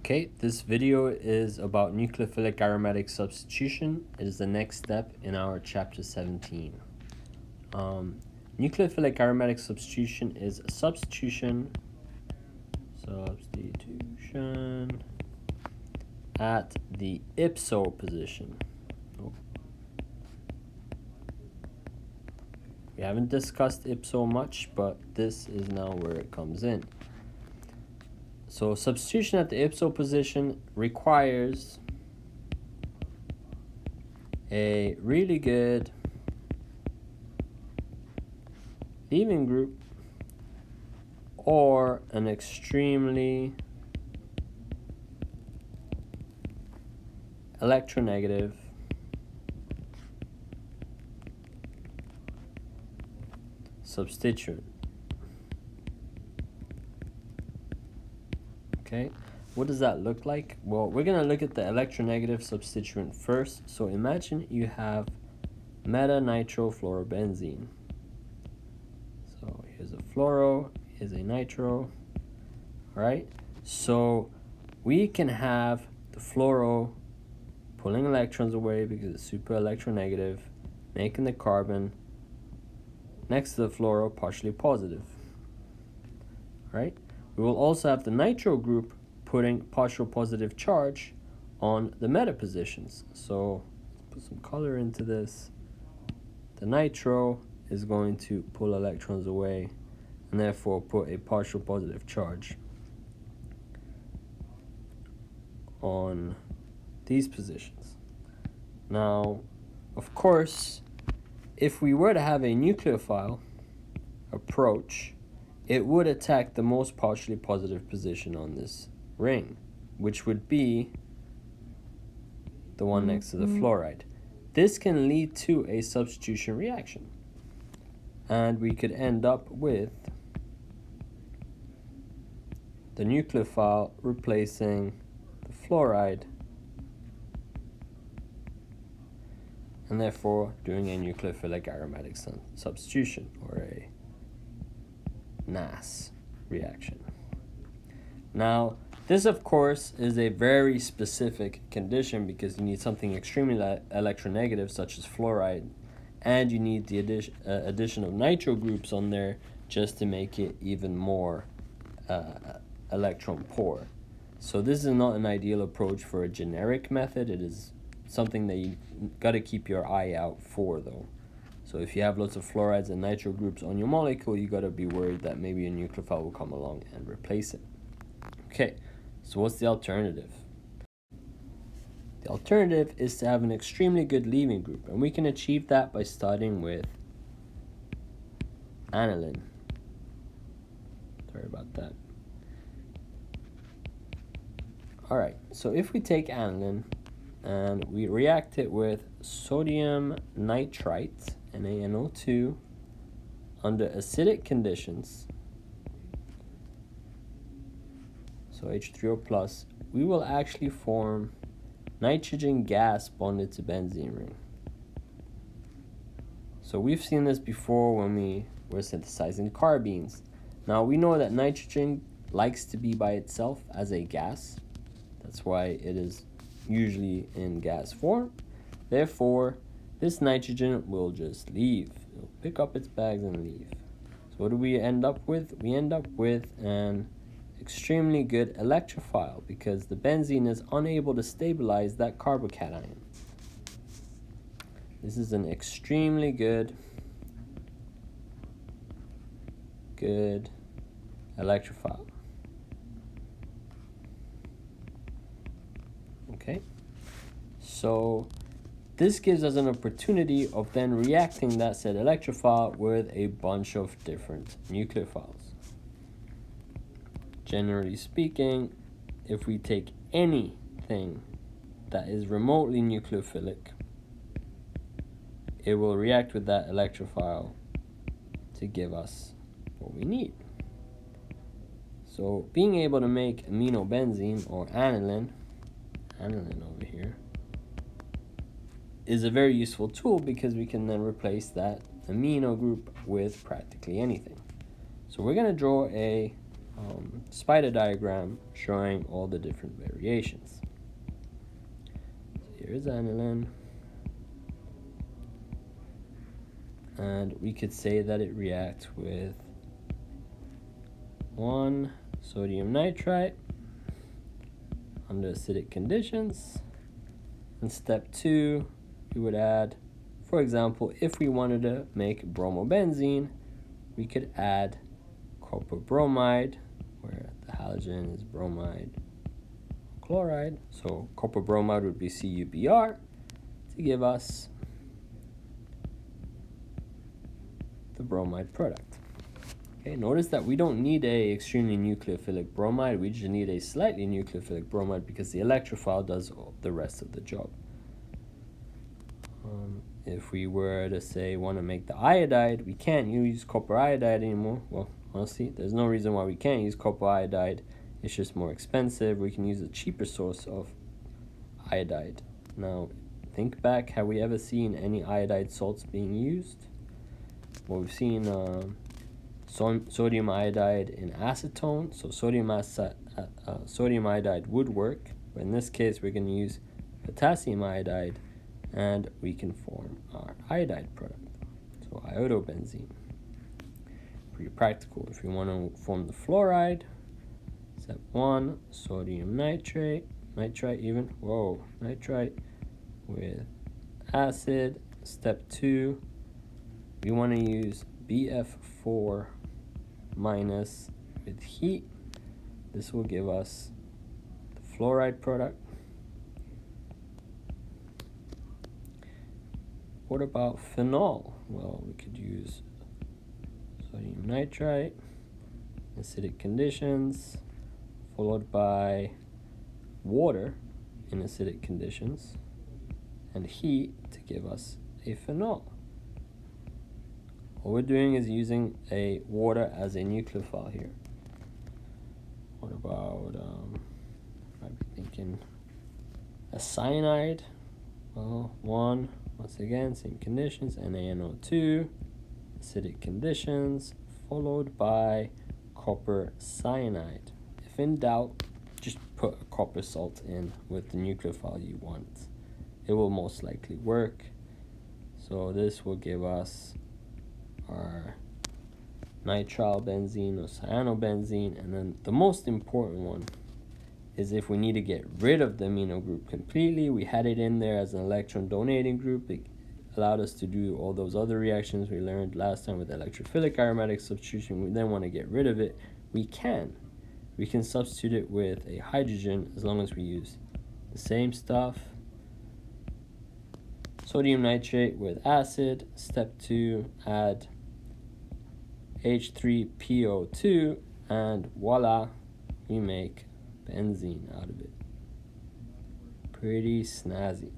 Okay, this video is about nucleophilic aromatic substitution. It is the next step in our chapter 17. Nucleophilic aromatic substitution is a substitution at the Ipso position. We haven't discussed Ipso much, but this is now where it comes in. So substitution at the Ipso position requires a really good leaving group or an extremely electronegative substituent. Okay, what does that look like? Well, we're going to look at the electronegative substituent first. So imagine you have meta-nitrofluorobenzene. So here's a fluoro, here's a nitro. All right, so we can have the fluoro pulling electrons away because it's super electronegative, making the carbon next to the fluoro partially positive. All right. We will also have the nitro group putting partial positive charge on the meta positions. So let's put some color into this. The nitro is going to pull electrons away and therefore put a partial positive charge on these positions. Now, of course, if we were to have a nucleophile approach, it would attack the most partially positive position on this ring, which would be the one next to the fluoride. This can lead to a substitution reaction, and we could end up with the nucleophile replacing the fluoride, and therefore doing a nucleophilic aromatic substitution, or a NAS reaction. Now, this of course is a very specific condition because you need something extremely electronegative such as fluoride, and you need the addition of nitro groups on there just to make it even more electron poor. So this is not an ideal approach for a generic method. It is something that you got to keep your eye out for though. So if you have lots of fluorides and nitro groups on your molecule, you got to be worried that maybe a nucleophile will come along and replace it. Okay, so what's the alternative? The alternative is to have an extremely good leaving group, and we can achieve that by starting with aniline. Sorry about that. All right, so if we take aniline and we react it with sodium nitrite, NaNO₂, under acidic conditions, so H₃O+, we will actually form nitrogen gas bonded to benzene ring. So we've seen this before when we were synthesizing carbenes. Now we know that nitrogen likes to be by itself as a gas. That's why it is usually in gas form. Therefore, this nitrogen will just leave. It'll pick up its bags and leave. So what do we end up with? We end up with an extremely good electrophile because the benzene is unable to stabilize that carbocation. This is an extremely good electrophile. Okay, so this gives us an opportunity of then reacting that said electrophile with a bunch of different nucleophiles. Generally speaking, if we take anything that is remotely nucleophilic, it will react with that electrophile to give us what we need. So being able to make aminobenzene or aniline over here, is a very useful tool because we can then replace that amino group with practically anything. So we're going to draw a spider diagram showing all the different variations. So here's aniline, and we could say that it reacts with 1 sodium nitrite under acidic conditions. In step 2, we would add, for example, if we wanted to make bromobenzene, we could add copper bromide, where the halogen is bromide chloride. So copper bromide would be CuBr to give us the bromide product. Okay, notice that we don't need a extremely nucleophilic bromide, we just need a slightly nucleophilic bromide because the electrophile does the rest of the job. If we were to say want to make the iodide, we can't use copper iodide anymore. Well, honestly, there's no reason why we can't use copper iodide. It's just more expensive. We can use a cheaper source of iodide. Now, think back, have we ever seen any iodide salts being used? Well, we've seen sodium iodide in acetone, so sodium iodide would work, but in this case we're going to use potassium iodide and we can form our iodide product, so iodobenzene. Pretty practical. If you want to form the fluoride, step 1, sodium nitrite with acid. Step 2, we want to use BF4- with heat. This will give us the fluoride product. What about phenol? Well, we could use sodium nitrite, acidic conditions, followed by water in acidic conditions, and heat to give us a phenol. What we're doing is using a water as a nucleophile here. What about, I'd be thinking a cyanide. Well, once again, same conditions, NaNO₂, acidic conditions, followed by copper cyanide. If in doubt, just put a copper salt in with the nucleophile you want. It will most likely work. So this will give us our nitrile benzene or cyanobenzene, and then the most important one is if we need to get rid of the amino group completely. We had it in there as an electron donating group. It allowed us to do all those other reactions we learned last time with electrophilic aromatic substitution. We then want to get rid of it. We can substitute it with a hydrogen as long as we use the same stuff. Sodium nitrate with acid. Step 2, add H₃PO₂, and voila, we make benzene out of it. Pretty snazzy.